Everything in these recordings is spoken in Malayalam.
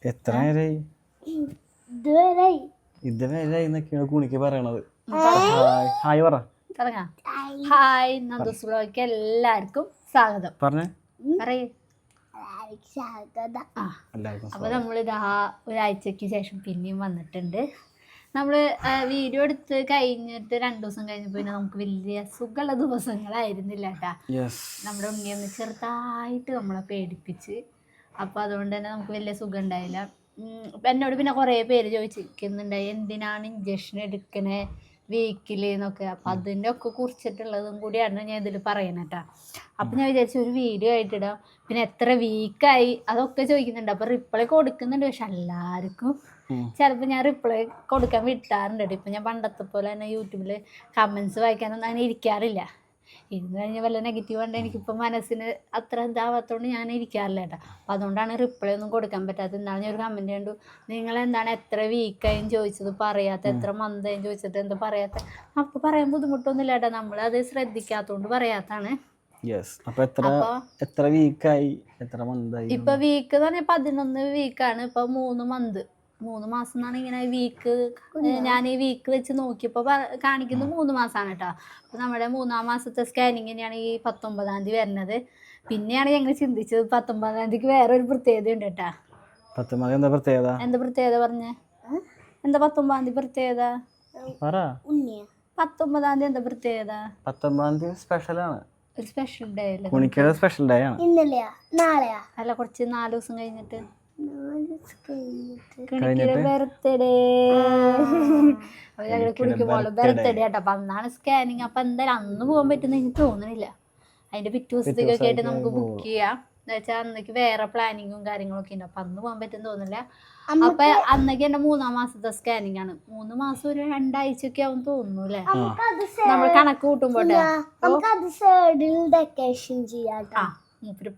എത്ര നേരായി ഇതുവരെയായി എന്നൊക്കെയാണ് കുണിക്ക് പറയണത്. ഹായ് പറ. ഹായ്, നന്ദൂസ് വ്ലോഗിലേക്ക് എല്ലാവർക്കും സ്വാഗതം. പറഞ്ഞേ. അപ്പൊ നമ്മളിതാ ഒരാഴ്ചക്ക് ശേഷം പിന്നെയും വന്നിട്ടുണ്ട്. നമ്മള് വീഡിയോ എടുത്ത് കഴിഞ്ഞിട്ട് 2 ദിവസം കഴിഞ്ഞപ്പോ പിന്നെ നമുക്ക് വലിയ സുഖമുള്ള ദിവസങ്ങളായിരുന്നില്ല കേട്ടാ. നമ്മുടെ ഉണ്ണിയൊന്ന് ചെറുതായിട്ട് നമ്മളെ പേടിപ്പിച്ച്. അപ്പൊ അതുകൊണ്ട് തന്നെ നമുക്ക് വലിയ സുഖം ഉണ്ടായില്ല. എന്നോട് പിന്നെ കുറേ പേര് ചോദിച്ചിരിക്കുന്നുണ്ടായി എന്തിനാണ് ഇഞ്ചക്ഷൻ എടുക്കണേ വീക്കില് എന്നൊക്കെ. അപ്പം അതിൻ്റെ ഒക്കെ കുറിച്ചിട്ടുള്ളതും കൂടിയാണ് ഞാൻ ഇതിൽ പറയണേട്ടാ. അപ്പം ഞാൻ വിചാരിച്ചു ഒരു വീഡിയോ ആയിട്ടിടാം. പിന്നെ എത്ര വീക്കായി അതൊക്കെ ചോദിക്കുന്നുണ്ട്. അപ്പം റിപ്ലൈ കൊടുക്കുന്നുണ്ട്. പക്ഷെ എല്ലാവർക്കും ചിലപ്പോൾ ഞാൻ റിപ്ലൈ കൊടുക്കാൻ വിട്ടാറുണ്ട്. ഇപ്പം ഞാൻ പണ്ടത്തെ പോലെ തന്നെ യൂട്യൂബിൽ കമൻസ് വായിക്കാനൊന്നും അങ്ങനെ ഇരിക്കാറില്ല. ഇരുന്ന് കഴിഞ്ഞാൽ വല്ല നെഗറ്റീവ് കണ്ടാൽ എനിക്കിപ്പോൾ മനസ്സിന് അത്ര ഇതാവാത്തതുകൊണ്ട് ഞാൻ ഇരിക്കാറില്ല കേട്ടോ. അപ്പം അതുകൊണ്ടാണ് റിപ്ലൈ ഒന്നും കൊടുക്കാൻ പറ്റാത്തത്. എന്നാലും ഞാൻ ഒരു കമൻറ്റ് കണ്ടു, നിങ്ങളെന്താണ് എത്ര വീക്കായും ചോദിച്ചത് പറയാത്ത, എത്ര മന്തായും ചോദിച്ചിട്ട് എന്താ പറയാത്ത. അപ്പോൾ പറയാൻ ബുദ്ധിമുട്ടൊന്നുമില്ല കേട്ടോ, നമ്മളത് ശ്രദ്ധിക്കാത്തതുകൊണ്ട് പറയാത്താണ്. ഇപ്പൊ വീക്ക് എന്ന് പറഞ്ഞാൽ 11 വീക്കാണ്. ഇപ്പൊ 3 മാസം എന്നാണ് ഇങ്ങനെ വീക്ക്. ഞാൻ ഈ വീക്ക് വെച്ച് നോക്കിയപ്പോൾ കാണിക്കുന്നത് 3 മാസമാണ് കേട്ടോ. അപ്പോൾ നമ്മുടെ 3-ാം മാസത്തെ സ്കാനിങ് തന്നെയാണ് ഈ 19-ാം തീയതി വരുന്നത്. പിന്നെയാണ് ഞങ്ങൾ ചിന്തിച്ചത് 19-ാം തീയതിക്ക് വേറൊരു പ്രത്യേകത ഉണ്ട് കേട്ടാ. എന്താ പ്രത്യേകത പറഞ്ഞേ? എന്താ 19-ാം തീയതി പ്രത്യേകത? 19-ാം തീയതി എന്താ പ്രത്യേകത? 19-ാം തീയതി സ്പെഷ്യലാണ്. ഒരു സ്പെഷ്യൽ ഡേ അല്ലേ? സ്പെഷ്യൽ ഡേ ആണ്. അല്ല, കുറച്ച് 4 ദിവസം കഴിഞ്ഞിട്ട് ബർത്ത്ഡേ. ഞങ്ങള് കുടിക്കുമ്പോൾ ബർത്ത്ഡേ കേട്ടോ. അപ്പൊ അന്നാണ് സ്കാനിങ്. അപ്പൊ എന്തായാലും അന്ന് പോകാൻ പറ്റുന്ന എനിക്ക് തോന്നുന്നില്ല. അതിന്റെ പിറ്റേ ദിവസത്തേക്കൊക്കെ ആയിട്ട് നമുക്ക് ബുക്ക് ചെയ്യാം. എന്താ വെച്ചാൽ അന്നേക്ക് വേറെ പ്ലാനിങ്ങും കാര്യങ്ങളൊക്കെ ഉണ്ട്. അപ്പൊ അന്ന് പോകാൻ പറ്റുന്ന തോന്നുന്നില്ല. അപ്പൊ അന്നേക്ക് എന്റെ 3-ാം മാസത്തെ സ്കാനിങ് ആണ്. 3 മാസം ഒരു 2 ആഴ്ചയൊക്കെ ആവും തോന്നുന്നു അല്ലേ? നമ്മൾ കണക്ക് കൂട്ടുമ്പോട്ടെ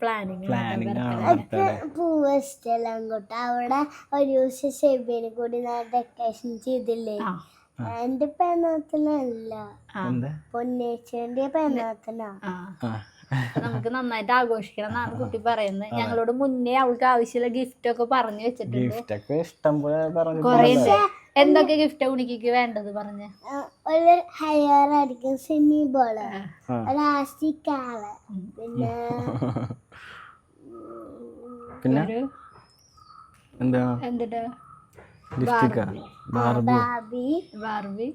പ്ലാനിങ് അവിടെ ഒരു ദിവസം ഷെബിനെ കൂടി ഡെക്കറേഷൻ ചെയ്തില്ലേ? എന്റെ പെണ്ണത്തിനല്ല, പൊന്നേച്ചന്റെ പെണ്ണത്തിനാ. നമുക്ക് നന്നായിട്ട് ആഘോഷിക്കണം എന്നാണ് കുട്ടി പറയുന്നത്. ഞങ്ങളോട് മുന്നേ അവൾക്ക് ആവശ്യമുള്ള ഗിഫ്റ്റ് ഒക്കെ പറഞ്ഞു വെച്ചിട്ടുണ്ട്. കൊറേ എന്തൊക്കെ ഗിഫ്റ്റ് ഉണിക്ക് വേണ്ടത് പറഞ്ഞ? ഒരു ഹെയർ അടിക്കും, സിമ്മി ബോള്, പ്ലാസ്റ്റിക്, പിന്നെ എന്നിട്ട് ബാർബി.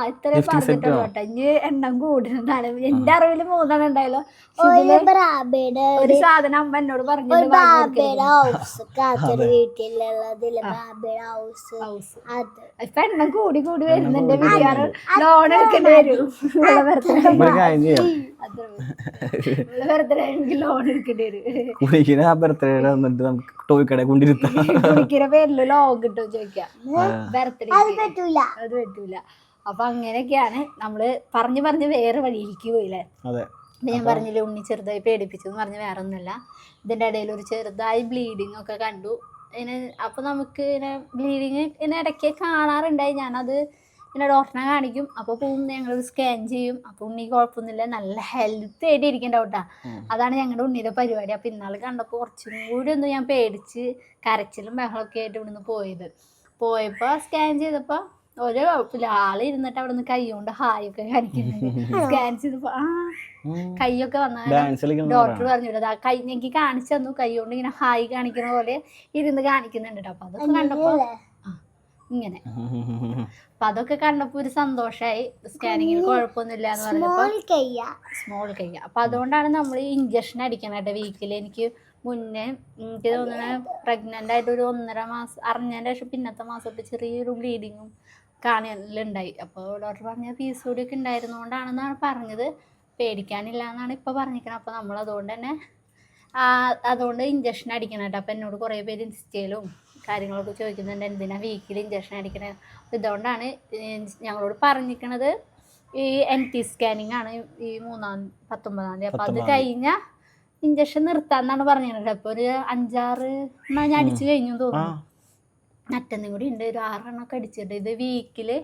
ഇത്രയും പറഞ്ഞിട്ടുള്ളൂ കേട്ടോ. ഇനി എണ്ണം കൂടുന്നതാണ്. എന്റെ അറിവിൽ 3 ഉണ്ടായല്ലോ. ഒരു സാധനം അമ്മ എന്നോട് പറഞ്ഞു. ഇപ്പൊ എണ്ണം കൂടി വരുന്നുണ്ട്. മിക്കവാറും ലോൺ എടുക്കേണ്ടി വരും. ബർത്ത്ഡേ എനിക്ക് ലോൺ എടുക്കേണ്ടി വരും. കുടിക്കുന്ന പേരില് ലോൺ കിട്ടും ചോദിക്കാം. ബർത്ത്ഡേ അത് പറ്റൂല. അപ്പൊ അങ്ങനെയൊക്കെയാണ് നമ്മള് പറഞ്ഞ് വേറെ വഴിയിലേക്ക് പോയില്ലേ. ഞാൻ പറഞ്ഞില്ലേ ഉണ്ണി ചെറുതായി പേടിപ്പിച്ചെന്ന് പറഞ്ഞ് വേറെ ഒന്നുമില്ല. ഇതിന്റെ ഇടയിൽ ഒരു ചെറുതായി ബ്ലീഡിങ് ഒക്കെ കണ്ടു. അപ്പൊ നമുക്ക് ഇങ്ങനെ ബ്ലീഡിങ് ഇങ്ങനെ ഇടയ്ക്ക് കാണാറുണ്ടായി. ഞാനത് പിന്നെ ഡോക്ടറിനെ കാണിക്കും. അപ്പോൾ പോകും, ഞങ്ങൾ സ്കാൻ ചെയ്യും. അപ്പോൾ ഉണ്ണി കുഴപ്പമൊന്നുമില്ല, നല്ല ഹെൽത്തി ആയിട്ട് ഇരിക്കണ്ടാവും കേട്ടോ. അതാണ് ഞങ്ങളുടെ ഉണ്ണിയുടെ പരിപാടി. അപ്പോൾ ഇന്നാൾ കണ്ടപ്പോൾ കുറച്ചും കൂടി ഒന്ന് ഞാൻ പേടിച്ച് കരച്ചിലും ബഹളമൊക്കെ ആയിട്ട് ഇവിടുന്ന് പോയപ്പോൾ സ്കാൻ ചെയ്തപ്പോൾ ഓരോ കുഴപ്പമില്ല. ഇരുന്നിട്ട് അവിടെ നിന്ന് കൈ കൊണ്ട് ഹായ് ഒക്കെ കാണിക്കുന്നുണ്ട്. സ്കാൻ ചെയ്തപ്പോൾ കൈയൊക്കെ വന്ന ഡോക്ടർ പറഞ്ഞില്ല, കൈ എനിക്ക് കാണിച്ചു തന്നു. കൈ കൊണ്ട് ഇങ്ങനെ ഹായ് കാണിക്കുന്ന പോലെ ഇരുന്ന് കാണിക്കുന്നുണ്ട് കേട്ടോ. അപ്പോൾ അതൊക്കെ കണ്ടപ്പോൾ ഇങ്ങനെ അപ്പൊ അതൊക്കെ കണ്ടപ്പോ ഒരു സന്തോഷായി. സ്കാനിങ്ങിൽ കുഴപ്പമൊന്നുമില്ല എന്ന് പറഞ്ഞപ്പോ സ്മോൾ കയ്യ. അപ്പൊ അതുകൊണ്ടാണ് നമ്മൾ ഇഞ്ചക്ഷൻ അടിക്കണേട്ടോ വീക്കില്. എനിക്ക് മുന്നേ എനിക്ക് തോന്നുന്നത് പ്രഗ്നന്റ് ആയിട്ട് ഒരു 1.5 മാസം അറിഞ്ഞതിന്റെ ശേഷം പിന്നത്തെ മാസമൊക്കെ ചെറിയൊരു ബ്ലീഡിങ്ങും കാണലുണ്ടായി. അപ്പോൾ ഡോക്ടർ പറഞ്ഞ PCOD ഒക്കെ ഉണ്ടായിരുന്നോണ്ടാണെന്നാണ് പറഞ്ഞത്. പേടിക്കാനില്ല എന്നാണ് ഇപ്പൊ പറഞ്ഞിരിക്കുന്നത്. അപ്പൊ നമ്മൾ അതുകൊണ്ട് ഇഞ്ചക്ഷൻ അടിക്കണം കേട്ടോ. അപ്പം എന്നോട് കുറേ പേര് ഇൻസ്റ്റയിലും കാര്യങ്ങളൊക്കെ ചോദിക്കുന്നുണ്ട്, എന്തിനാ വീക്കിൽ ഇഞ്ചക്ഷൻ അടിക്കണേ. അപ്പോൾ ഇതുകൊണ്ടാണ് ഞങ്ങളോട് പറഞ്ഞിരിക്കണത്. ഈ NT സ്കാനിങ് ആണ് ഈ 19-ാം തീയതി. അപ്പം അത് കഴിഞ്ഞാൽ ഇഞ്ചക്ഷൻ നിർത്താന്നാണ് പറഞ്ഞിട്ടുണ്ട്. അപ്പോൾ ഒരു 5-6 ഞാൻ അടിച്ചു കഴിഞ്ഞു തോന്നുന്നു. മറ്റൊന്നും കൂടി ഉണ്ട്, ഒരു 6 എണ്ണമൊക്കെ അടിച്ചിട്ട്. ഇത് വീക്കില്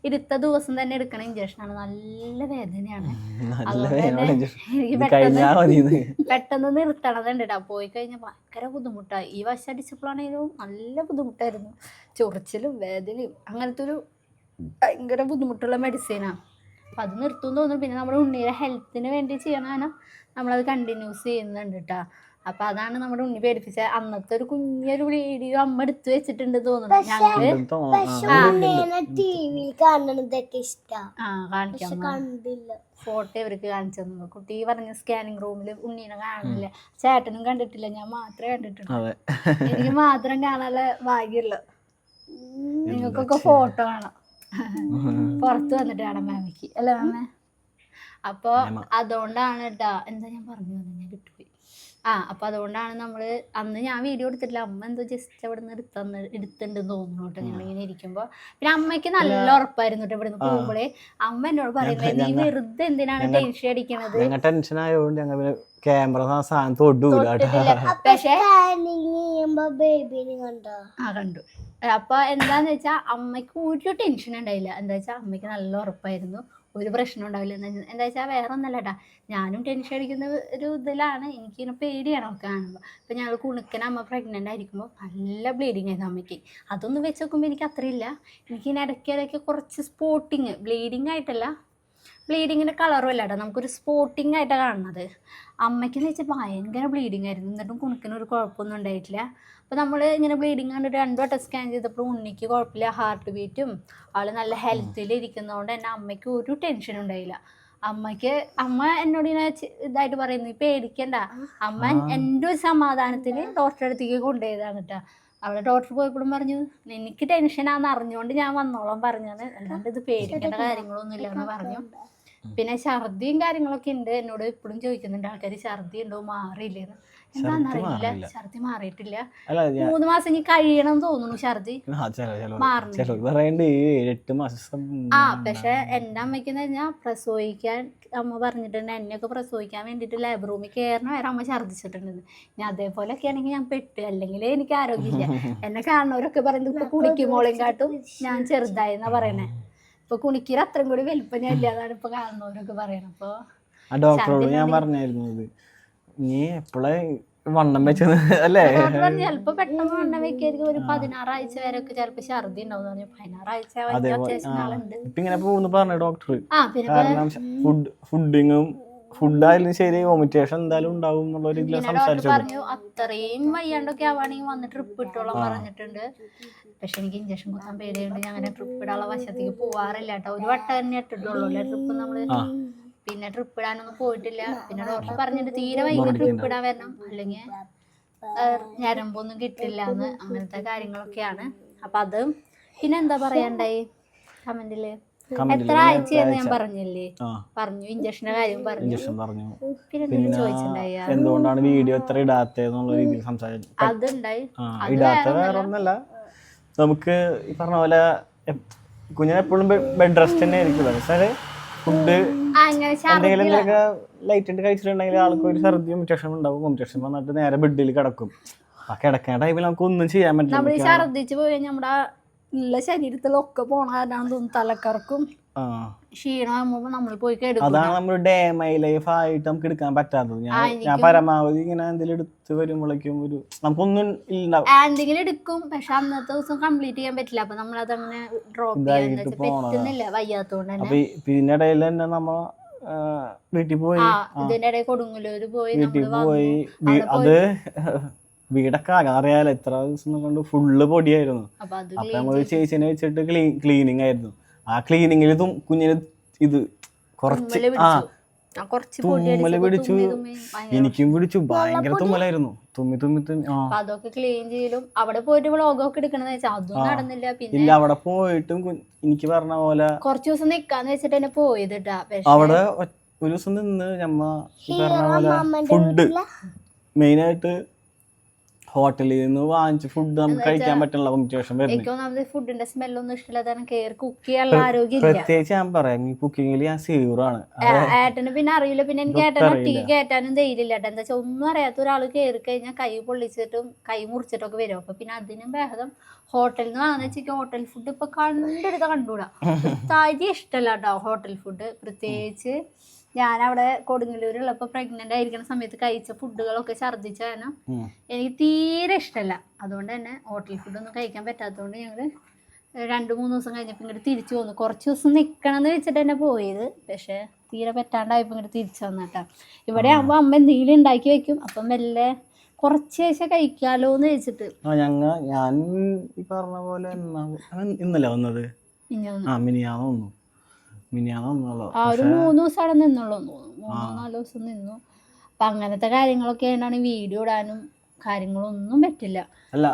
20 ദിവസം തന്നെ എടുക്കണ ഇഞ്ചക്ഷനാണ്. നല്ല വേദനയാണ്. എനിക്ക് പെട്ടെന്ന് നിർത്തണതുണ്ട് കേട്ടോ. പോയി കഴിഞ്ഞാൽ ഭയങ്കര ബുദ്ധിമുട്ടായി. ഈ വശം അടിച്ചപ്പോഴാണെങ്കിലും നല്ല ബുദ്ധിമുട്ടായിരുന്നു. ചൊറിച്ചിലും വേദനയും അങ്ങനത്തെ ഒരു ഭയങ്കര ബുദ്ധിമുട്ടുള്ള മെഡിസിനാണ്. അപ്പം അത് നിർത്തുമെന്ന് തോന്നുന്നു. പിന്നെ നമ്മുടെ ഉണ്ണിയുടെ ഹെൽത്തിന് വേണ്ടി ചെയ്യണതാണ് നമ്മളത് കണ്ടിന്യൂസ് ചെയ്യുന്നുണ്ട് കേട്ടോ. അപ്പം അതാണ് നമ്മുടെ ഉണ്ണി പേടിപ്പിച്ച അന്നത്തെ ഒരു കുഞ്ഞൊരു വീഡിയോ അമ്മ എടുത്തു വെച്ചിട്ടുണ്ട് തോന്നുന്നു. ഞങ്ങള് കാണിക്കാൻ ഫോട്ടോ ഇവർക്ക് കാണിച്ചു തന്നു. കുട്ടി പറഞ്ഞ സ്കാനിങ് റൂമിൽ ഉണ്ണീനെ കാണില്ല. ചേട്ടനും കണ്ടിട്ടില്ല, ഞാൻ മാത്രമേ കണ്ടിട്ടുള്ളൂ. എനിക്ക് മാത്രം കാണാനുള്ള ഭാഗ്യമുള്ളൂ. നിങ്ങൾക്കൊക്കെ ഫോട്ടോ കാണാം, പുറത്ത് വന്നിട്ട് കാണാം മാമിക്ക് അല്ലേ മാമ? അപ്പോൾ അതുകൊണ്ടാണ് കേട്ടോ. എന്താ ഞാൻ പറഞ്ഞു തന്നെ, ഞാൻ വിട്ടുപോയി. അപ്പോൾ അതുകൊണ്ടാണ് നമ്മൾ അന്ന് ഞാൻ വീഡിയോ എടുത്തിട്ടില്ല. അമ്മ എന്തോ ജസ്റ്റ് അവിടെ നിന്ന് എടുത്തിട്ടുണ്ടെന്ന് തോന്നുന്നു കേട്ടോ. ഞങ്ങളിങ്ങനെ ഇരിക്കുമ്പോൾ പിന്നെ അമ്മയ്ക്ക് നല്ല ഉറപ്പായിരുന്നു കേട്ടോ. ഇവിടുന്ന് പോകുമ്പോഴേ അമ്മ എന്നോട് പറയുന്നത്, നീ വെറുതെ എന്തിനാണ് ടെൻഷൻ അടിക്കണത്? ടെൻഷൻ ആയതുകൊണ്ട് ഞങ്ങൾ ക്യാമറ സാധനം തൊടൂല. പക്ഷേ കണ്ടു. അപ്പൊ എന്താന്ന് വെച്ചാൽ അമ്മയ്ക്ക് ഒരു ടെൻഷൻ ഉണ്ടായില്ല. എന്താ വെച്ചാൽ അമ്മയ്ക്ക് നല്ല ഉറപ്പായിരുന്നു, ഒരു പ്രശ്നം ഉണ്ടാവില്ല. എന്താ വെച്ചാൽ വേറെ ഒന്നല്ല കേട്ടാ, ഞാനും ടെൻഷൻ അടിക്കുന്ന ഒരു ഇതിലാണ്. എനിക്കിങ്ങനെ പേടിയാണ് ഒക്കെ കാണുമ്പോൾ. അപ്പം ഞങ്ങൾ കുണുക്കനെ അമ്മ പ്രഗ്നൻ്റ് ആയിരിക്കുമ്പോൾ നല്ല ബ്ലീഡിങ് ആയിരുന്നു അമ്മയ്ക്ക്. അതൊന്നും വെച്ച് നോക്കുമ്പോൾ എനിക്ക് അത്രയില്ല. എനിക്കിങ്ങനെ ഇടയ്ക്കിടയ്ക്ക് കുറച്ച് സ്പോട്ടിങ്, ബ്ലീഡിങ് ആയിട്ടല്ല, ബ്ലീഡിങ്ങിൻ്റെ കളറും അല്ല കേട്ടോ, നമുക്കൊരു സ്പോട്ടിങ് ആയിട്ടാണ് കാണുന്നത്. അമ്മയ്ക്കെന്ന് വെച്ചാൽ ഭയങ്കര ബ്ലീഡിങ് ആയിരുന്നു. എന്നിട്ടും കുണുക്കിനൊരു കുഴപ്പമൊന്നും ഉണ്ടായിട്ടില്ല. അപ്പോൾ നമ്മൾ ഇങ്ങനെ ബ്ലീഡിങ് കണ്ടിട്ട് 2 വട്ടം സ്കാൻ ചെയ്തപ്പോൾ ഉണ്ണിക്ക് കുഴപ്പമില്ല, ഹാർട്ട് ബീറ്റും ആൾ നല്ല ഹെൽത്തിൽ ഇരിക്കുന്നതുകൊണ്ട് തന്നെ അമ്മയ്ക്ക് ഒരു ടെൻഷനും ഉണ്ടായില്ല. അമ്മ എന്നോട് ഇങ്ങനെ ഇതായിട്ട് പറയുന്നു, ഈ പേടിക്കണ്ട. അമ്മ എൻ്റെ ഒരു സമാധാനത്തിന് ഡോക്ടറെ അടുത്തേക്ക് കൊണ്ടുപോയതാണ് കേട്ടോ. അവിടെ ഡോക്ടർ പോയപ്പോഴും പറഞ്ഞു, എനിക്ക് ടെൻഷനാന്ന് അറിഞ്ഞുകൊണ്ട് ഞാൻ വന്നോളാം പറഞ്ഞാണ്, അല്ലാണ്ട് ഇത് പേടിക്കേണ്ട കാര്യങ്ങളൊന്നും ഇല്ലാന്ന് പറഞ്ഞു. പിന്നെ ഛർദിയും കാര്യങ്ങളൊക്കെ ഉണ്ട്. എന്നോട് എപ്പോഴും ചോദിക്കുന്നുണ്ട് ആൾക്കാർ, ഛർദി ഉണ്ടോ, മാറിയില്ലേന്ന്. എന്താന്നറിയില്ല, ഛർദി മാറിയിട്ടില്ല. 3 മാസം ഇനി കഴിയണം തോന്നുന്നു ഛർദി മാറണം. പക്ഷെ എൻ്റെ അമ്മയ്ക്കെന്ന് പറഞ്ഞാൽ പ്രസവിക്കാൻ അമ്മ പറഞ്ഞിട്ടുണ്ട്, എന്നെയൊക്കെ പ്രസവിക്കാൻ വേണ്ടിയിട്ട് ലേബർ റൂമിൽ കയറണ വരെ അമ്മ ഛർദിച്ചിട്ടുണ്ടെന്ന്. ഞാൻ അതേപോലെയൊക്കെ ആണെങ്കിൽ ഞാൻ പെട്ട്, അല്ലെങ്കിൽ എനിക്ക് ആരോഗ്യമില്ല. എന്നെ കാണുന്നവരൊക്കെ പറയുന്നത് ഇപ്പൊ കുണിക്കുമോളെയും കാട്ടും ഞാൻ ചെറുതായെന്നാ പറയണേ. ഇപ്പൊ കുണിക്കിര അത്രയും കൂടി വലിപ്പം ഞാൻ ഇല്ലാതാണ് ഇപ്പൊ കാണുന്നവരൊക്കെ പറയണത്. അപ്പൊ ഡോക്ടറോട് ഞാൻ പറഞ്ഞായിരുന്നു, നീ എപ്പോഴേ വണ്ണം വെച്ചത് അല്ലേ? ചിലപ്പോ പെട്ടെന്ന് വണ്ണം വെക്കായിരിക്കും. ഒരു 16 ആഴ്ച വരെ ഒക്കെ ചിലപ്പോ ഛർദി ഉണ്ടാവും. 16 ആഴ്ച അത്യാവശ്യം നാളുണ്ട് ഇങ്ങനെ പോകുന്നു പറഞ്ഞു ഡോക്ടർ. കാരണം ഫുഡിങ്ങും ഫുഡായാലും ശരി, വോമിറ്റേഷൻ എന്തായാലും ഉണ്ടാവും എന്നുള്ള രീതിയിൽ സംസാരിച്ചു. പറഞ്ഞു അത്രയും വയ്യാണ്ടൊക്കെ ആവാണെങ്കിൽ വന്ന് ട്രിപ്പ് ഇട്ടോളം പറഞ്ഞിട്ടുണ്ട്. പക്ഷെ എനിക്ക് ഇഞ്ചക്ഷൻ കുത്താൻ പേടിയുണ്ട്. ഞാൻ അങ്ങനെ ട്രിപ്പ് ഇടാനുള്ള വശത്തേക്ക് പോവാറില്ല കേട്ടോ. ഒരു വട്ടം തന്നെ ഇട്ടിട്ടുള്ളൂ ട്രിപ്പ് നമ്മള്. പിന്നെ ട്രിപ്പ് ഇടാനൊന്നും പോയിട്ടില്ല. പിന്നെ ഡോക്ടർ പറഞ്ഞിട്ട് തീരെ വൈകി ട്രിപ്പ് ഇടാൻ വരണം, അല്ലെങ്കിൽ ഞരമ്പൊന്നും കിട്ടില്ല എന്ന്, അങ്ങനത്തെ കാര്യങ്ങളൊക്കെയാണ്. അപ്പൊ അത് പിന്നെ എന്താ പറയാണ്ടായി കമന്റില് എത്ര ആഴ്ചയെന്ന് ഞാൻ പറഞ്ഞില്ലേ, പറഞ്ഞു ഇഞ്ചക്ഷന്റെ കാര്യം പറഞ്ഞു. പിന്നെ ചോദിച്ചിട്ടുണ്ടായി എന്തുകൊണ്ടാണ് വീഡിയോ എത്ര ഇടാത്തെന്നുള്ള രീതിയിൽ സംസാരിച്ചു. അതുണ്ടായി. ഇടാത്ത വേറെ ഒന്നല്ല, നമുക്ക് ഈ പറഞ്ഞ പോലെ കുഞ്ഞിനെ എപ്പോഴും ബെഡ് റെസ്റ്റ് തന്നെ ആയിരിക്കും. ഫുഡ് എന്തെങ്കിലുമൊക്കെ ലൈറ്റ് ആയിട്ട് കഴിച്ചിട്ടുണ്ടെങ്കിൽ ആൾക്ക് ഒരു ഛർദിയും ഇൻഫെക്ഷൻ ഉണ്ടാവും. ഇൻഫെക്ഷൻ വന്നിട്ട് നേരെ ബെഡിൽ കിടക്കും. ആ കിടക്കേണ്ട ടൈമിൽ നമുക്ക് ഒന്നും ചെയ്യാൻ പറ്റില്ല. നമ്മൾ ഛർദിച്ച് പോയി നമ്മുടെ ഉള്ള ശരീരത്തിലൊക്കെ പോണ കാരണം തോന്നുന്നു തലക്കറക്കും ക്ഷീണമാകുമ്പോ നമ്മൾ പോയി കിടക്കും. അതാണ് നമ്മൾ ഡേ മൈ ലൈഫ് ആയിട്ട് നമുക്ക് എടുക്കാൻ പറ്റാത്തത്. ഞാൻ പരമാവധി ഇങ്ങനെ എന്തെങ്കിലും എടുത്ത് വരുമ്പോഴേക്കും ഒരു നമുക്കൊന്നും ഇല്ല, എന്തെങ്കിലും എടുക്കും. പക്ഷെ അന്നത്തെ ദിവസം കംപ്ലീറ്റ് ചെയ്യാൻ പറ്റില്ല. അപ്പൊ നമ്മളതങ്ങനെ ഡ്രോപ്പ് ചെയ്യാൻ വയ്യാത്തോണ്ട് തന്നെ. പിന്നെ ഇടയിൽ തന്നെ നമ്മ വീട്ടിൽ പോയി, ഇതിന്റെ ഇടയിൽ കൊടുങ്ങല്ലൂര് പോയി, വീട്ടിൽ പോയി. അത് വീടൊക്കെ അറിയാലോ, എത്ര ദിവസം കൊണ്ട് ഫുള്ള് പൊടിയായിരുന്നു. അപ്പൊ നമ്മൾ ചേച്ചിനെ വെച്ചിട്ട് ക്ലീനിങ് ആയിരുന്നു. ആ ക്ലീനിങ്ങിൽ കുഞ്ഞിന് ഇത് കുറച്ച് തുമ്മല് പിടിച്ചു, എനിക്കും പിടിച്ചു. ഭയങ്കര തുമ്മലായിരുന്നു, തുമ്മി. അതൊക്കെ ക്ലീൻ ചെയ്യലും അവിടെ പോയിട്ട് വ്ളോഗൊക്കെ എടുക്കണെന്ന് വെച്ചാൽ അതും നടന്നില്ല. പിന്നെ അവിടെ പോയിട്ടും എനിക്ക് പറഞ്ഞ പോലെ കുറച്ച് ദിവസം നിക്കാന്ന് വെച്ചിട്ട് തന്നെ പോയത്. അവിടെ ഒരു ദിവസം നിന്ന് ഞമ്മ പറഞ്ഞ പോലെ ഫുഡ് മെയിനായിട്ട് ഹോട്ടലിൽ നിന്ന് വാങ്ങിച്ച ഫുഡ് നമുക്ക് കഴിക്കാൻ പറ്റുള്ള പങ്ക്ച്വേഷൻ വരുന്നത്. എനിക്ക് ഒന്നാമത് ഫുഡിന്റെ സ്മെല്ലൊന്നും ഇഷ്ടമില്ലാതെ കയറി കുക്ക് ചെയ്യാനുള്ള ആരോഗ്യം പ്രത്യേകിച്ച് ഞാൻ പറയാം, ഈ കുക്കിങ്ങിൽ ഞാൻ സീറോണ്. ഏട്ടന് പിന്നെ അറിയില്ല, പിന്നെ എനിക്ക് ഏട്ടനെ ഒറ്റയ്ക്ക് കയറ്റാനും ധൈര്യമില്ല ഏട്ടൻ. എന്താ വെച്ചാൽ ഒന്നും അറിയാത്ത ഒരാൾ കയറി കഴിഞ്ഞാൽ കൈ പൊള്ളിച്ചിട്ടും കൈ മുറിച്ചിട്ടൊക്കെ വരും. അപ്പൊ പിന്നെ അതിനും ഭേദം ഹോട്ടലിൽ നിന്ന് വാങ്ങുന്ന വെച്ചാൽ ഹോട്ടൽ ഫുഡ് ഇപ്പൊ കണ്ടുകൂടാ. താരി ഇഷ്ടമല്ല കേട്ടോ ഹോട്ടൽ ഫുഡ്. പ്രത്യേകിച്ച് ഞാനവിടെ കൊടുങ്ങല്ലൂരുള്ളപ്പോൾ പ്രഗ്നന്റ് ആയിരിക്കുന്ന സമയത്ത് കഴിച്ച ഫുഡുകളൊക്കെ ഛർദ്ദിച്ച കാരണം എനിക്ക് തീരെ ഇഷ്ടമല്ല. അതുകൊണ്ട് തന്നെ ഹോട്ടൽ ഫുഡൊന്നും കഴിക്കാൻ പറ്റാത്തതുകൊണ്ട് ഞങ്ങള് 2-3 ദിവസം കഴിഞ്ഞപ്പോൾ ഇങ്ങോട്ട് തിരിച്ചു പോന്നു. കുറച്ച് ദിവസം നിൽക്കണം എന്ന് വെച്ചിട്ട് തന്നെ പോയത്, പക്ഷെ തീരെ പറ്റാണ്ടായപ്പോൾ ഇങ്ങോട്ട് തിരിച്ചു വന്നിട്ടാ. ഇവിടെ ആകുമ്പോൾ അമ്മ എന്തെങ്കിലും ഉണ്ടാക്കി വെക്കും, അപ്പം മെല്ലെ കുറച്ച് ശേഷം കഴിക്കാലോ എന്ന് വെച്ചിട്ട്. ഞാൻ ഈ പറഞ്ഞ പോലെ ഇന്നലെ വന്നത്, മിനിയാന്നോ ആ ഒരു 3 ദിവസം അവിടെ നിന്നുള്ളൂ, 3-4 ദിവസം നിന്നു. അപ്പൊ അങ്ങനത്തെ കാര്യങ്ങളൊക്കെ ആയിട്ടാണ് വീഡിയോ ഇടാനും കാര്യങ്ങളൊന്നും പറ്റില്ല. അല്ല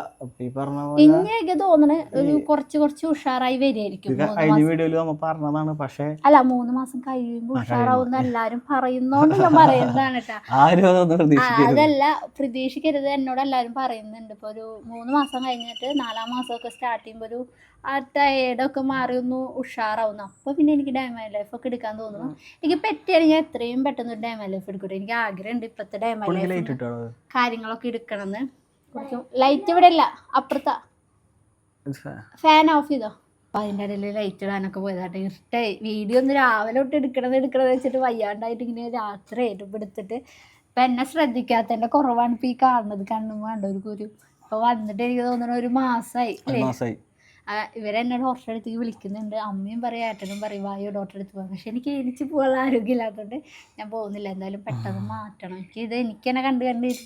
ഈ പറഞ്ഞ പോലെ ഇനിയൊക്കെ തോന്നണ ഒരു കുറച്ച് ഉഷാറായി വരികയായിരിക്കും. അല്ല 3 മാസം കഴിയുമ്പോ ഉഷാറാവുന്ന എല്ലാരും പറയുന്നോണ്ട് ഞാൻ പറയുന്നതാണ് കേട്ടാ. അതല്ല പ്രതീക്ഷിക്കരുത്, എന്നോട് എല്ലാരും പറയുന്നുണ്ട്. ഇപ്പൊ ഒരു 3 മാസം കഴിഞ്ഞിട്ട് 4-ാം മാസമൊക്കെ സ്റ്റാർട്ട് ചെയ്യുമ്പോ ഒരു ആ ടയേർഡൊക്കെ മാറി ഒന്ന് ഉഷാറാവുന്നു. അപ്പൊ പിന്നെ എനിക്ക് ഡയമൈ ലൈഫ് ഒക്കെ എടുക്കാൻ തോന്നുന്നു. എനിക്ക് പറ്റിയാണെങ്കിൽ ഞാൻ എത്രയും പെട്ടെന്ന് ഒരു ഡയമൈ ലൈഫ് എടുക്കട്ടെ. എനിക്ക് ആഗ്രഹമുണ്ട് ഇപ്പത്തെ ഡയമൈ ലൈഫ് കാര്യങ്ങളൊക്കെ എടുക്കണമെന്ന്. ലൈറ്റ് ഇവിടെ ഇല്ല, അപ്പുറത്താ. ഫാൻ ഓഫ് ചെയ്തോ. അപ്പൊ അതിൻ്റെ ഇടയിൽ ലൈറ്റ് ഇടാനൊക്കെ പോയതാട്ടെ. ഇഷ്ടമായി വീഡിയോ ഒന്ന് രാവിലെ തൊട്ട് എടുക്കണത് വെച്ചിട്ട് വയ്യാണ്ടായിട്ട് ഇങ്ങനെ രാത്രി എടുത്തിട്ട് ഇപ്പൊ എന്നെ ശ്രദ്ധിക്കാത്തതിന്റെ കുറവാണ് ഇപ്പൊ ഈ കാണുന്നത്. കണ്ണും വേണ്ട ഒരു കുരു. അപ്പൊ വന്നിട്ട് എനിക്ക് തോന്നുന്നു ഒരു മാസമായി അല്ലേ. ഇവരെന്നെ ഡോക്ടറെ അടുത്തേക്ക് വിളിക്കുന്നുണ്ട്. അമ്മയും പറയും ഏട്ടനും പറയും വായോ ഡോക്ടറെ അടുത്ത് പോകാം. പക്ഷെ എനിക്ക് എണിച്ച് പോകാനുള്ള ആരോഗ്യമില്ലാത്തതുകൊണ്ട് ഞാൻ പോകുന്നില്ല. എന്തായാലും പെട്ടെന്ന് മാറ്റണം. എനിക്ക് തന്നെ കണ്ട്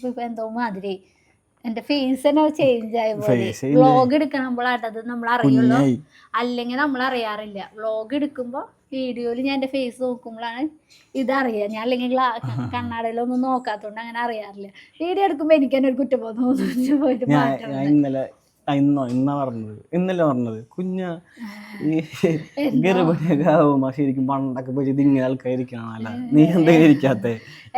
ഇപ്പൊ എന്തോ മാതിരി എന്റെ ഫേസ് തന്നെ ചേഞ്ച് ആയ പോലെ. വ്ളോഗ് എടുക്കുമ്പോഴാട്ടോ അത് നമ്മൾ അറിയുള്ളൂ, അല്ലെങ്കിൽ നമ്മൾ അറിയാറില്ല. വ്ളോഗ് എടുക്കുമ്പോൾ വീഡിയോയിൽ ഞാൻ എൻ്റെ ഫേസ് നോക്കുമ്പോഴാണ് ഇതറിയാം. ഞാൻ അല്ലെങ്കിൽ കണ്ണാടയിലൊന്നും നോക്കാത്തതുകൊണ്ട് അങ്ങനെ അറിയാറില്ല. വീഡിയോ എടുക്കുമ്പോൾ എനിക്ക് തന്നെ ഒരു കുറ്റബോധം പോയിട്ട് മാറ്റണം. ഇന്നലെ പറഞ്ഞത് കുഞ്ഞ് ഈ ഗർഭിണിയൊക്കെ ആവുമ്പോ ശരിക്കും പണ്ടൊക്കെ പോയി ഇങ്ങനെ ആൾക്കാരിക്കണല്ല, നീ എന്താ ഇരിക്കാത്ത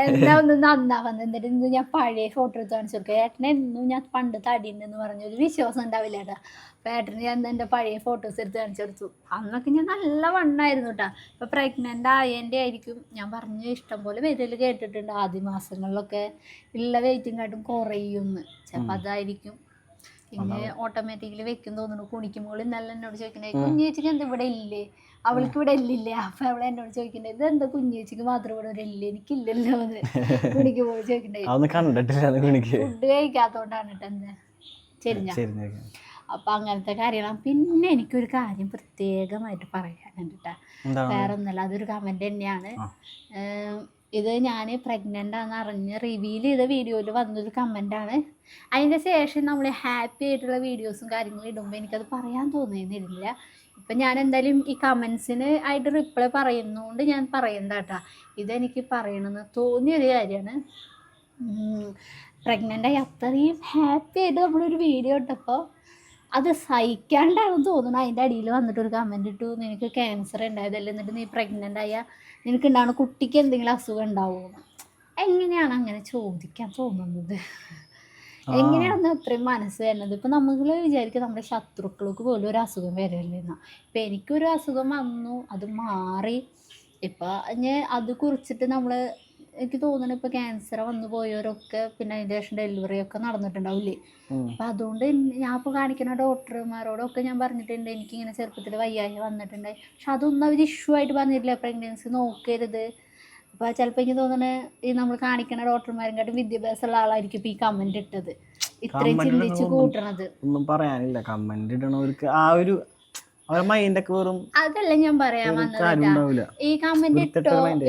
എന്താ ഒന്ന് നന്നാവുന്നത്. എന്നിട്ട് ഇന്ന് ഞാൻ പഴയ ഫോട്ടോ എടുത്ത് കാണിച്ചു കൊടുക്കുക. ഏട്ടനെ എന്നും ഞാൻ പണ്ട് തടിയുണ്ടെന്ന് പറഞ്ഞൊരു വിശ്വാസം ഉണ്ടാവില്ല കേട്ടാ. അപ്പൊ ഏട്ടന് ഞാൻ എൻ്റെ പഴയ ഫോട്ടോസ് എടുത്ത് കാണിച്ചു കൊടുത്തു. അന്നൊക്കെ ഞാൻ നല്ല വണ്ണായിരുന്നു കേട്ടാ. ഇപ്പൊ പ്രഗ്നന്റ് ആയതിൻ്റെ ആയിരിക്കും ഞാൻ പറഞ്ഞു ഇഷ്ടം പോലെ പേരിൽ കേട്ടിട്ടുണ്ട് ആദ്യ മാസങ്ങളിലൊക്കെ ഉള്ള വെയിറ്റും കാട്ടും കുറയുമെന്ന്. ചിലപ്പോൾ അതായിരിക്കും. പിന്നെ ഓട്ടോമാറ്റിക്കലി വെക്കും തോന്നുന്നു. കുണിക്കുമ്പോൾ ഇന്നലെ എന്നോട് ചോദിക്കണേ കുഞ്ഞേച്ചിക്ക് എന്താ ഇവിടെ ഇല്ലേ, അവൾക്ക് ഇവിടെ എല്ലില്ലേ. അപ്പൊ അവളെ എന്നോട് ചോദിക്കണ്ടേ ഇതെന്താ കുഞ്ഞേച്ചിക്ക് മാത്രം ഇവിടെ ഒരു എല്ല്, എനിക്കില്ലല്ലോ അത് കുണിക്കുമ്പോൾ ചോദിക്കണ്ടേ. ഫുഡ് കഴിക്കാത്തോണ്ടാണ് കേട്ടോ എന്താ ചെരിഞ്ഞ. അപ്പൊ അങ്ങനത്തെ കാര്യങ്ങളാണ്. പിന്നെ എനിക്കൊരു കാര്യം പ്രത്യേകമായിട്ട് പറയാനുണ്ട് കേട്ടാ. വേറെ ഒന്നല്ല, അതൊരു കമന്റ് തന്നെയാണ്. ഇത് ഞാൻ പ്രഗ്നൻ്റ് ആണെന്ന് അറിഞ്ഞ് റിവീൽ ചെയ്ത വീഡിയോയിൽ വന്നൊരു കമൻറ്റാണ്. അതിൻ്റെ ശേഷം നമ്മൾ ഹാപ്പി ആയിട്ടുള്ള വീഡിയോസും കാര്യങ്ങളും ഇടുമ്പോൾ എനിക്കത് പറയാൻ തോന്നിയിരുന്നില്ല. ഇപ്പം ഞാൻ എന്തായാലും ഈ കമൻസിന് ആയിട്ട് റിപ്ലൈ പറയുന്നതുകൊണ്ട് ഞാൻ പറയുന്നത് കേട്ടോ. ഇതെനിക്ക് പറയണമെന്ന് തോന്നിയൊരു കാര്യമാണ്. പ്രഗ്നൻ്റായി അത്രയും ഹാപ്പി ആയിട്ട് നമ്മളൊരു വീഡിയോ ഇട്ടപ്പോൾ അത് സഹിക്കാണ്ടാണെന്ന് തോന്നുന്നു. അതിൻ്റെ അടിയിൽ വന്നിട്ടൊരു കമൻറ്റ് ഇട്ടു, നിനക്ക് ക്യാൻസർ ഉണ്ടായതല്ലേ, എന്നിട്ട് നീ പ്രഗ്നൻ്റ് ആയ നിനക്ക് ഉണ്ടാവുന്ന കുട്ടിക്ക് എന്തെങ്കിലും അസുഖം ഉണ്ടാവുമോ. എങ്ങനെയാണ് അങ്ങനെ ചോദിക്കാൻ തോന്നുന്നത്? എങ്ങനെയാണെന്ന് അത്രയും മനസ്സ് വരുന്നത്? ഇപ്പം നമ്മൾ വിചാരിക്കും നമ്മുടെ ശത്രുക്കൾക്ക് പോലും ഒരു അസുഖം വരില്ലെന്നാണ്. ഇപ്പം എനിക്കൊരു അസുഖം വന്നു, അത് മാറി. ഇപ്പം ഞാൻ അത് കുറിച്ചിട്ട് എനിക്ക് തോന്നുന്നു ഇപ്പൊ ക്യാൻസർ വന്നു പോയവരൊക്കെ പിന്നെ അതിന്റെ ശേഷം ഡെലിവറി ഒക്കെ നടന്നിട്ടുണ്ടാവില്ലേ. അപ്പൊ അതുകൊണ്ട് ഞാൻ ഇപ്പൊ കാണിക്കുന്ന ഡോക്ടർമാരോടൊക്കെ ഞാൻ പറഞ്ഞിട്ടുണ്ട് എനിക്കിങ്ങനെ ചെറുപ്പത്തിൽ വയ്യായ്ക വന്നിട്ടുണ്ട്. പക്ഷെ അതൊന്നും അവർ ഇഷ്യൂ ആയിട്ട് പറഞ്ഞിട്ടില്ല. പ്രഗ്നൻസി നോക്കരുത്. അപ്പൊ ചിലപ്പോ എനിക്ക് തോന്നുന്നത് ഈ നമ്മൾ കാണിക്കുന്ന ഡോക്ടർമാരെക്കാട്ടും വിദ്യാഭ്യാസമുള്ള ആളായിരിക്കും ഇപ്പൊ ഈ കമന്റ് ഇട്ടത്, ഇത്രയും ചിന്തിച്ച് കൂട്ടണത്. ഒന്നും പറയാനില്ല. കമന്റ് ഇടണവർക്ക് ആ ഒരു അതല്ല ഞാൻ പറയാൻ വന്നത്. ഈ കമന്റ്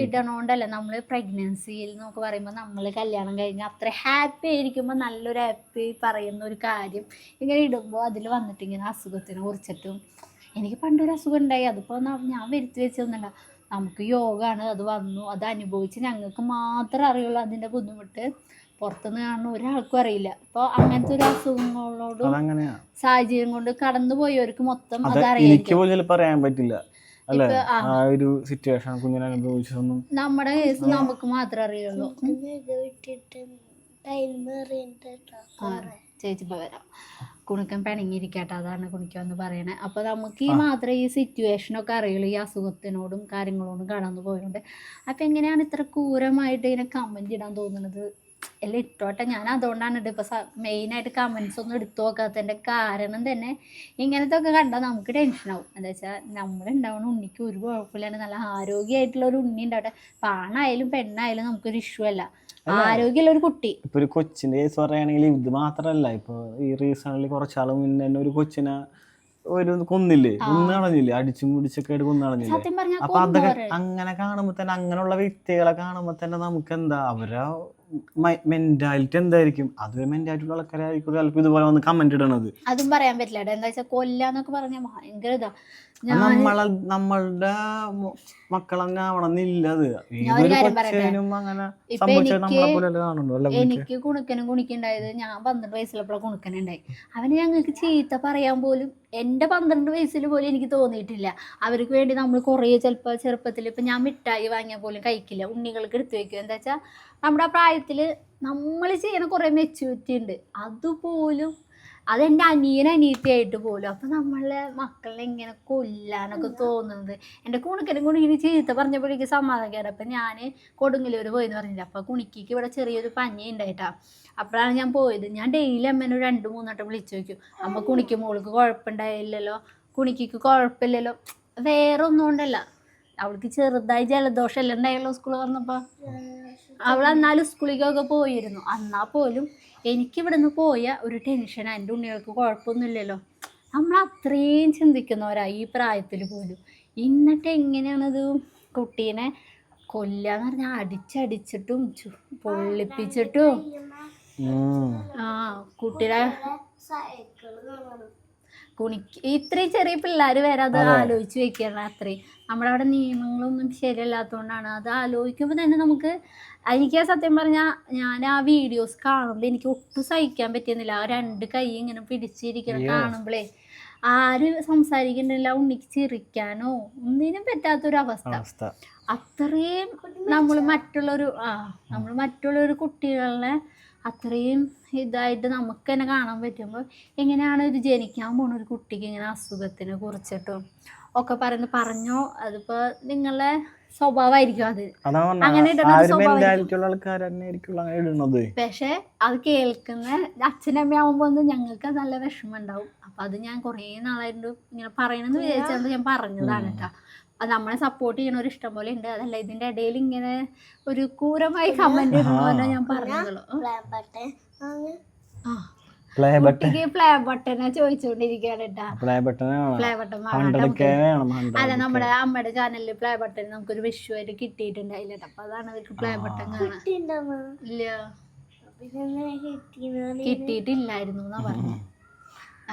ഇടണോണ്ടല്ല നമ്മള് പ്രഗ്നൻസിയിൽ എന്നൊക്കെ പറയുമ്പോൾ നമ്മള് കല്യാണം കഴിഞ്ഞ് അത്ര ഹാപ്പി ആയിരിക്കുമ്പോൾ നല്ലൊരു ഹാപ്പി പറയുന്ന ഒരു കാര്യം ഇങ്ങനെ ഇടുമ്പോൾ അതിൽ വന്നിട്ട് ഇങ്ങനെ അസുഖത്തിനെ കുറിച്ചിട്ടും. എനിക്ക് പണ്ടൊരു അസുഖം ഉണ്ടായി, അതിപ്പോൾ ഞാൻ വരുത്തി വെച്ചൊന്നുണ്ട. നമുക്ക് യോഗമാണ്, അത് വന്നു, അത് അനുഭവിച്ച് ഞങ്ങൾക്ക് മാത്രമേ അറിയുള്ളൂ അതിൻ്റെ ബുദ്ധിമുട്ട്. പുറത്തുനിന്ന് കാണുന്ന ഒരാൾക്കും അറിയില്ല. അപ്പോൾ അങ്ങനത്തെ ഒരു അസുഖങ്ങളോടും സാഹചര്യം കൊണ്ട് കടന്നു പോയവർക്ക് മൊത്തം പറയാൻ പറ്റില്ല. നമ്മുടെ കേസ് നമുക്ക് മാത്രമേ അറിയുള്ളൂ. ചേച്ചി ഇപ്പോൾ വരാം. കുണുക്കൻ പിണങ്ങിയിരിക്കട്ടെ, അതാണ് കുണിക്കാന്ന് പറയണേ. അപ്പോൾ നമുക്ക് ഈ മാത്രമേ ഈ സിറ്റുവേഷനൊക്കെ അറിയുള്ളൂ, ഈ അസുഖത്തിനോടും കാര്യങ്ങളോടും കടന്നു പോയതുകൊണ്ട്. അപ്പം എങ്ങനെയാണ് ഇത്ര ക്രൂരമായിട്ട് ഇങ്ങനെ കമൻറ്റ് ഇടാൻ തോന്നുന്നത്? എല്ലാം ഇട്ടോട്ടെ. ഞാൻ അതുകൊണ്ടാണ് ഇപ്പോൾ മെയിനായിട്ട് കമൻസ് ഒന്നും എടുത്തു നോക്കാത്തതിൻ്റെ കാരണം തന്നെ ഇങ്ങനത്തെ ഒക്കെ കണ്ടാൽ നമുക്ക് ടെൻഷനാവും. എന്താ വെച്ചാൽ നമ്മളുണ്ടാവണ ഉണ്ണിക്ക് ഒരു കുഴപ്പമില്ലാണ്ട് നല്ല ആരോഗ്യമായിട്ടുള്ള ഒരു ഉണ്ണി ഉണ്ടാവട്ടെ. ആണായാലും പെണ്ണായാലും നമുക്കൊരു ഇഷ്യൂ അല്ല, ആരോഗ്യമുള്ള ഒരു കുട്ടി. ഇപ്പൊ ഒരു കൊച്ചിന്റെ കേസ് പറയുകയാണെങ്കിൽ ഇത് മാത്രല്ല, ഇപ്പൊ ഈ റീസണലി കുറച്ചാൾ മുന്നേ തന്നെ ഒരു കൊച്ചിനെ ഒരു കൊന്നില്ലേ, കൊന്നളഞ്ഞില്ലേ, അടിച്ചും പിടിച്ചൊക്കെ ആയിട്ട് കൊന്നളഞ്ഞില്ലേ. അപ്പൊ അതൊക്കെ അങ്ങനെ കാണുമ്പോ തന്നെ, അങ്ങനെയുള്ള വ്യക്തികളെ കാണുമ്പോ തന്നെ നമുക്ക് എന്താ, അവരെ മെന്റാലിറ്റി എന്തായിരിക്കും, അത് മെന്റാലിറ്റി ഉള്ള ആൾക്കാരായിരിക്കും ചിലപ്പോൾ ഇതുപോലെ വന്ന് കമന്റ് ഇടണത്. അതും പറയാൻ പറ്റില്ല. എന്താ വെച്ചാൽ കൊല്ലാന്നൊക്കെ പറഞ്ഞാൽ ഭയങ്കര ഇതാ. നമ്മളുടെ മക്കളെന്നെ ആവണമെന്നില്ല. അത് എനിക്ക് കുണുക്കനും കുണിക്കുണ്ടായത്, ഞാൻ 12 വയസ്സിലപ്പോഴും കുണുക്കനുണ്ടായി. അവന് ഞങ്ങൾക്ക് ചീത്ത പറയാൻ പോലും എൻ്റെ 12 വയസ്സിൽ പോലും എനിക്ക് തോന്നിയിട്ടില്ല. അവർക്ക് വേണ്ടി നമ്മൾ കുറേ ചിലപ്പോൾ ചെറുപ്പത്തിൽ ഇപ്പം ഞാൻ മിഠായി വാങ്ങിയാൽ പോലും കഴിക്കില്ല, ഉണ്ണികൾക്ക് എടുത്തു വയ്ക്കും. എന്താ വെച്ചാൽ നമ്മുടെ പ്രായത്തിൽ നമ്മൾ ചെയ്യുന്ന കുറേ മെച്യൂരിറ്റി ഉണ്ട്, അതുപോലും അതെൻ്റെ അനിയത്തിയായിട്ട് പോലും. അപ്പം നമ്മളെ മക്കളെ ഇങ്ങനെ കൊല്ലാനൊക്കെ തോന്നുന്നത്. എൻ്റെ കുണിക്കനും കുണിക്കിന് ചീത്ത പറഞ്ഞപ്പോഴേക്ക് സമാധാനം. അപ്പം ഞാൻ കൊടുങ്ങല്ലൂർ പോയെന്ന് പറഞ്ഞില്ല. അപ്പോൾ കുണിക്കിക്ക് ഇവിടെ ചെറിയൊരു പനി ഉണ്ടായിട്ടാ. അപ്പോഴാണ് ഞാൻ പോയത്. ഞാൻ ഡെയിലി അമ്മേനെ 2-3 വട്ടം വിളിച്ചു നോക്കും, അമ്മ കുണിക്ക് മോൾക്ക് കുഴപ്പമുണ്ടായില്ലല്ലോ, കുണിക്കിക്ക് കുഴപ്പമില്ലല്ലോ. വേറെ ഒന്നും കൊണ്ടല്ല, അവൾക്ക് ചെറുതായി ജലദോഷം എല്ലാം ഉണ്ടായല്ലോ സ്കൂളിൽ വന്നപ്പോൾ. അവൾ എന്നാലും സ്കൂളിലേക്കൊക്കെ പോയിരുന്നു. എന്നാൽ പോലും എനിക്കിവിടെ നിന്ന് പോയ ഒരു ടെൻഷൻ, എൻ്റെ ഉണ്ണികൾക്ക് കുഴപ്പമൊന്നുമില്ലല്ലോ. നമ്മൾ അത്രയും ചിന്തിക്കുന്നവരാ ഈ പ്രായത്തിൽ പോലും. എന്നിട്ട് എങ്ങനെയാണത് കുട്ടീനെ കൊല്ലാന്ന് പറഞ്ഞാൽ അടിച്ചടിച്ചിട്ടും പൊള്ളിപ്പിച്ചിട്ടും കുട്ടിയുടെ ഇത്രയും ചെറിയ പിള്ളേർ വരെ അത് ആലോചിച്ച് വെക്കണം. അത്രയും നമ്മളവിടെ നിയമങ്ങളൊന്നും ശരിയല്ലാത്തതുകൊണ്ടാണ്. അത് ആലോചിക്കുമ്പോൾ തന്നെ നമുക്ക്, എനിക്ക് സത്യം പറഞ്ഞാൽ ഞാൻ ആ വീഡിയോസ് കാണുമ്പോൾ എനിക്ക് ഒട്ടും സഹിക്കാൻ പറ്റുന്നില്ല. ആ 2 കൈ ഇങ്ങനെ പിടിച്ചിരിക്കണം കാണുമ്പോഴേ, ആര് സംസാരിക്കുന്നില്ല, ഉണ്ണിക്ക് ചിരിക്കാനോ ഒന്നിനും പറ്റാത്തൊരവസ്ഥ. അത്രയും നമ്മൾ മറ്റുള്ളൊരു കുട്ടികളെ അത്രയും ഇതായിട്ട് നമുക്ക് തന്നെ കാണാൻ പറ്റുമ്പോൾ എങ്ങനെയാണ് ഒരു ജനിക്കാൻ പോണ ഒരു കുട്ടിക്ക് ഇങ്ങനെ അസുഖത്തിനെ കുറിച്ചിട്ടും ഒക്കെ പറഞ്ഞോ. അതിപ്പോൾ നിങ്ങളുടെ സ്വഭാവമായിരിക്കും അത്, അങ്ങനെ പക്ഷെ അത് കേൾക്കുന്ന അച്ഛനമ്മയാവുമ്പോൾ ഞങ്ങൾക്ക് നല്ല വിഷമം ഉണ്ടാവും. അപ്പം അത് ഞാൻ കുറേ നാളായിട്ട് ഇങ്ങനെ പറയണമെന്ന് വിചാരിച്ചത് ഞാൻ പറഞ്ഞതാണ് കേട്ടോ. അത് നമ്മളെ സപ്പോർട്ട് ചെയ്യണ ഒരു ഇഷ്ടം പോലെ ഉണ്ട്. അതല്ല ഇതിന്റെ ഇടയിൽ ഇങ്ങനെ ഒരു ക്രൂരമായി കമന്റ് ഇടുന്ന ഞാൻ പറഞ്ഞതുള്ളൂ. കുട്ടിക്ക് പ്ലേ ബട്ടനെ ചോദിച്ചുകൊണ്ടിരിക്കുകയാണ് കേട്ടാ. പ്ലേ ബട്ടൺ അല്ല, നമ്മുടെ അമ്മയുടെ ചാനലിൽ പ്ലേ ബട്ടൺ നമുക്കൊരു വിഷുവായിട്ട് കിട്ടിയിട്ടുണ്ടായില്ല. അപ്പൊ അതാണ് അവർക്ക് പ്ലേ ബട്ടൺ കാണാൻ ഇല്ല, കിട്ടിയിട്ടില്ലായിരുന്നു എന്നാ പറഞ്ഞു.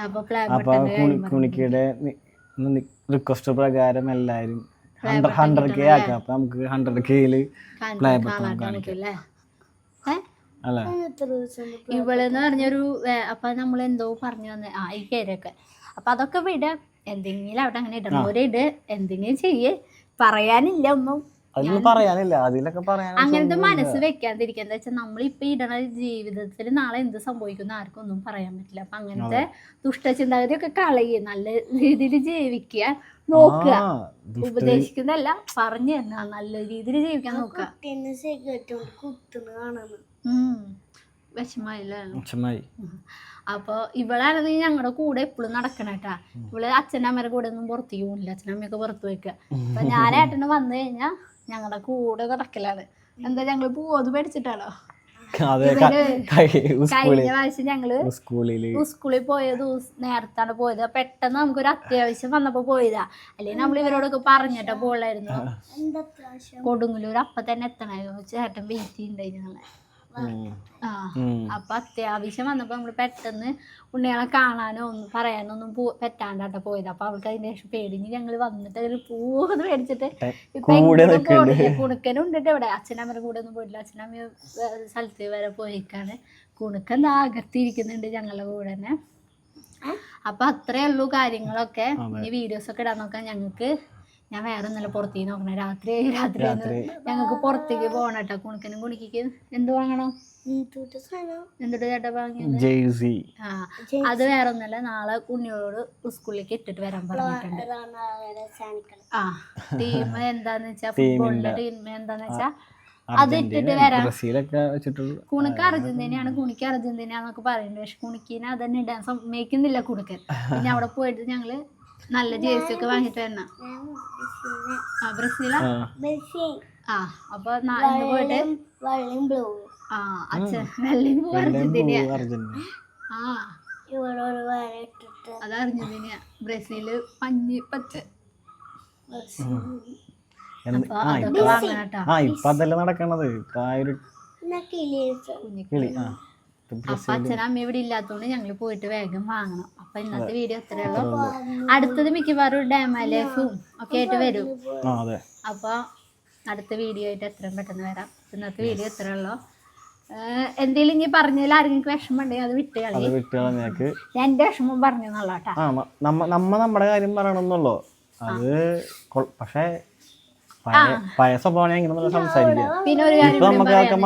അപ്പൊ പ്ലേ ബട്ടൺ റിക്വസ്റ്റ് പ്രകാരം എല്ലാരും 100K ആക്കാം. അപ്പൊ നമുക്ക് 100Kയില് പ്ലേ ബട്ടൺ കാണിക്കാം അല്ലേ. ഇവളെന്ന് പറഞ്ഞൊരു അപ്പൊ നമ്മൾ എന്തോ പറഞ്ഞു തന്നെ ഈ പേരൊക്കെ. അപ്പൊ അതൊക്കെ വിട, എന്തെങ്കിലും അവിടെ അങ്ങനെ ഇടണോരിട്, എന്തെങ്കിലും ചെയ്യേ, പറയാനില്ല ഒന്നും, അങ്ങനത്തെ മനസ്സ് വെക്കാതിരിക്കുക. എന്താ വെച്ചാൽ നമ്മളിപ്പോ ഇടണ ജീവിതത്തിൽ നാളെ എന്ത് സംഭവിക്കുന്ന ആർക്കും ഒന്നും പറയാൻ പറ്റില്ല. അപ്പൊ അങ്ങനത്തെ ദുഷ്ടചിന്താഗതിയൊക്കെ കളയുക, നല്ല രീതിയിൽ ജീവിക്കുക നോക്കുക. ഉപദേശിക്കുന്നതല്ല, പറഞ്ഞു തന്നാ നല്ല രീതിയിൽ ജീവിക്കാൻ നോക്കുക. വിഷമായി. അപ്പോൾ ഇവളാണെങ്കിൽ ഞങ്ങളുടെ കൂടെ എപ്പോഴും നടക്കണേട്ടാ. ഇവള് അച്ഛനമ്മയുടെ കൂടെ ഒന്നും പുറത്തേക്ക് പോകില്ല, അച്ഛനമ്മയൊക്കെ പുറത്ത് പോയിക്കുക. അപ്പൊ ഞാനേട്ടന് വന്നു കഴിഞ്ഞാൽ ഞങ്ങളുടെ കൂടെ നടക്കലാണ്. എന്താ ഞങ്ങള് പോവത് പേടിച്ചിട്ടാണോ? കഴിഞ്ഞ പ്രാവശ്യം ഞങ്ങള് സ്കൂളിൽ പോയത് നേരത്താണ് പോയത്. പെട്ടെന്ന് നമുക്കൊരു അത്യാവശ്യം വന്നപ്പോ പോയതാ, അല്ലെങ്കിൽ നമ്മൾ ഇവരോടൊക്കെ പറഞ്ഞിട്ടാ പോളായിരുന്നു. കൊടുങ്ങല്ലൂർ അപ്പൊ തന്നെ എത്തണായിരുന്നു, ചേട്ടൻ വെയിറ്റ് ചെയ്യണ്ടായി ഞങ്ങളെ. അപ്പൊ അത്യാവശ്യം വന്നപ്പോ നമ്മള് പെട്ടെന്ന് ഉണ്ണികളെ കാണാനോ ഒന്നും പറയാനോ ഒന്നും പറ്റാണ്ടാട്ട പോയത്. അപ്പൊ അവൾക്ക് അതിന്റെ ശേഷം പേടിഞ്ഞ് ഞങ്ങള് വന്നിട്ട് അതിൽ പൂവെന്ന് പേടിച്ചിട്ട് ഇപ്പൊ കുണുക്കനും ഉണ്ടിട്ട് ഇവിടെ. അച്ഛനമ്മയുടെ കൂടെ ഒന്നും പോയിട്ടില്ല, അച്ഛനമ്മ സ്ഥലത്ത് വരെ പോയിക്കാണ്. കുണുക്കൻ അകത്തിരിക്കുന്നുണ്ട് ഞങ്ങളുടെ കൂടെ തന്നെ. അപ്പൊ അത്രേ ഉള്ളൂ കാര്യങ്ങളൊക്കെ. ഈ വീഡിയോസ് ഒക്കെ ഇടാൻ നോക്കാൻ ഞങ്ങൾക്ക്, ഞാൻ വേറെ ഒന്നല്ല പുറത്തേക്ക് നോക്കണേ. രാത്രി ഞങ്ങൾക്ക് പുറത്തേക്ക് പോകണം കേട്ടോ. കുണിക്കനും കുണിക്ക് എന്ത് വാങ്ങണം? എന്നിട്ട് ചേട്ടാ വാങ്ങിയത് ജേഴ്സി. ആ അത് വേറെ ഒന്നല്ല, നാളെ ഉണ്ണിയോട് സ്കൂളിലേക്ക് ഇട്ടിട്ട് വരാൻ പറഞ്ഞിട്ടുണ്ട്. ആ ടീം എന്താന്ന് വെച്ചാ ഫുട്ബോളിന്റെ ടീം എന്താന്ന് വെച്ചാ അത് ഇട്ടിട്ട് വരാം. ബ്രസീലൊക്കെ വെച്ചിട്ടുള്ള കുണിക്ക് അർജന്റീനയാണ്, കുണിക്ക് അർജന്റീനന്നൊക്കെ പറയുന്നുണ്ട്. പക്ഷെ കുണിക്കിനെ അതന്നെ ഇടാൻ സമ്മതിക്കുന്നില്ല കുണുക്കൻ. പിന്നെ അവിടെ പോയിട്ട് ഞങ്ങള് നല്ല ജേഴ്സി ഒക്കെ വാങ്ങിട്ട് വരണം. ആ ബ്രസീലാ. ആ അപ്പൊ ഇന്ന് പോയിട്ട് ആ അച്ഛൻ വെള്ളയും പോവും അർജന്റീന. ആ അത് അർജന്റീന. ബ്രസീല് മഞ്ഞ് പച്ച. അപ്പൊ അതൊക്കെ വാങ്ങണട്ടാ. ഇപ്പൊ അതല്ല നടക്കണത്. അപ്പൊ അച്ഛനും അമ്മ ഇവിടെ ഇല്ലാത്തോണ്ട് ഞങ്ങള് പോയിട്ട് വേഗം വാങ്ങണം. അപ്പൊ ഇന്നത്തെ വീഡിയോ ഇത്രയേ ഉള്ളൂ. അടുത്തത് മിക്കവാറും ഡാമാലേഫും ഒക്കെ ആയിട്ട് വരും. അപ്പൊ അടുത്ത വീഡിയോ ആയിട്ട് എത്രയും പെട്ടെന്ന് വരാം. ഇന്നത്തെ വീഡിയോ ഇത്രയേ ഉള്ളൂ. എന്തെങ്കിലും ഇനി പറഞ്ഞതിൽ ആരെങ്കിലും വിഷമം ഉണ്ടെങ്കിൽ അത് വിട്ട് കളഞ്ഞേക്ക്. എന്റെ വിഷമം പറഞ്ഞു എന്നുള്ളട്ടാ. നമ്മുടെ കാര്യം പറയണമെന്നുള്ളൂ. അത് പക്ഷെ പഴയ സ്വഭാവം ഇങ്ങനെ സംസാരിക്കാം. പിന്നെ ഒരു കാര്യം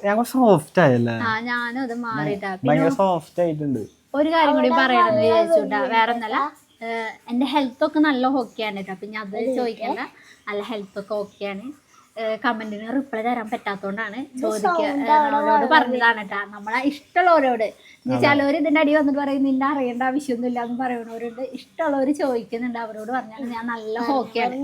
ഞാൻ സോഫ്റ്റ് ആയല്ലേ. ഞാനും അത് മാറിയിട്ടാ. ഭയങ്കര സോഫ്റ്റ് ആയിട്ടുണ്ട്. ഒരു കാര്യം കൂടി പറയണമെന്ന് വിചാരിച്ചുട്ടാ. വേറെ ഒന്നല്ല, എന്റെ ഹെൽത്ത് ഒക്കെ നല്ല ഓക്കെയാണ് കേട്ടോ. പിന്നെ അത് ചോദിക്കണ്ട, നല്ല ഹെൽത്ത് ഒക്കെ ഓക്കെയാണ്. കമന്റിന് റിപ്ലൈ തരാൻ പറ്റാത്തോണ്ടാണ് ചോദിക്കാനോട് പറഞ്ഞതാണ് കേട്ടാ. നമ്മളെ ഇഷ്ടമുള്ളവരോട് ചിലവർ ഇതിന്റെ അടി വന്നിട്ട് പറയും നിന്നെ അറിയേണ്ട ആവശ്യമൊന്നുമില്ല എന്ന് പറയുന്നവരുണ്ട്. ഇഷ്ടമുള്ളവർ ചോദിക്കുന്നുണ്ട്, അവരോട് പറഞ്ഞാൽ ഞാൻ നല്ല ഓക്കെയാണ്.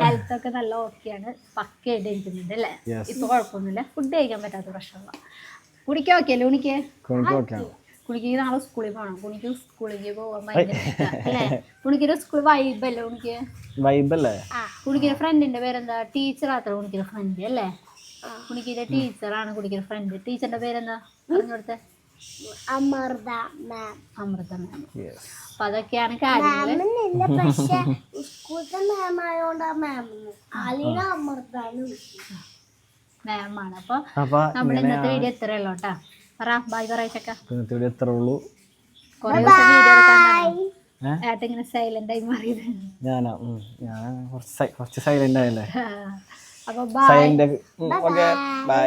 ഹെൽത്ത് ഒക്കെ നല്ല ഓക്കെയാണ്, പക്കയായിട്ട് ഇരിക്കുന്നുണ്ട് അല്ലേ. ഇപ്പൊ കുഴപ്പമൊന്നുമില്ല. ഫുഡ് കഴിക്കാൻ പറ്റാത്ത പ്രശ്നമുള്ള. കുടിക്കാൻ ഓക്കെയല്ലേ ഉണിക്ക്? കുണിക്ക് നാളെ സ്കൂളിൽ പോകണം. കുണിക്ക് സ്കൂളിലേക്ക് പോകാൻ ഭയങ്കര അല്ലേ. കുണിക്കൊരു സ്കൂൾ വൈബല്ലേ ഉണിക്ക്? വൈബല്ലേ. കുണിക്കിന്റെ ഫ്രണ്ടിന്റെ പേരെന്താ? ടീച്ചർ ആത്ര കുണിക്കിന്റെ ഫ്രണ്ട് അല്ലേ. കുണിക്കിന്റെ ടീച്ചറാണ് കുണിക്കിന്റെ ഫ്രണ്ട്. ടീച്ചറിന്റെ പേരെന്താ പറഞ്ഞു കൊടുത്തേ? അമൃത മാം. അപ്പൊ അതൊക്കെയാണ് കാര്യങ്ങള്. മാമാണ്. അപ്പൊ നമ്മുടെ ഇന്നത്തെ വീഡിയോ ഇത്രയേ ഉള്ളൂ കേട്ടാ. ബൈ പറയച്ചക്ക. കൊറേ ദിവസം വീഡിയോ എടുക്കാൻ ഏട്ടിങ്ങനെ സൈലന്റ് ആയി മാറിയത്. ഞാൻ കുറച്ച് സൈലന്റ് ആയല്ലേ. അപ്പൊ ബൈ.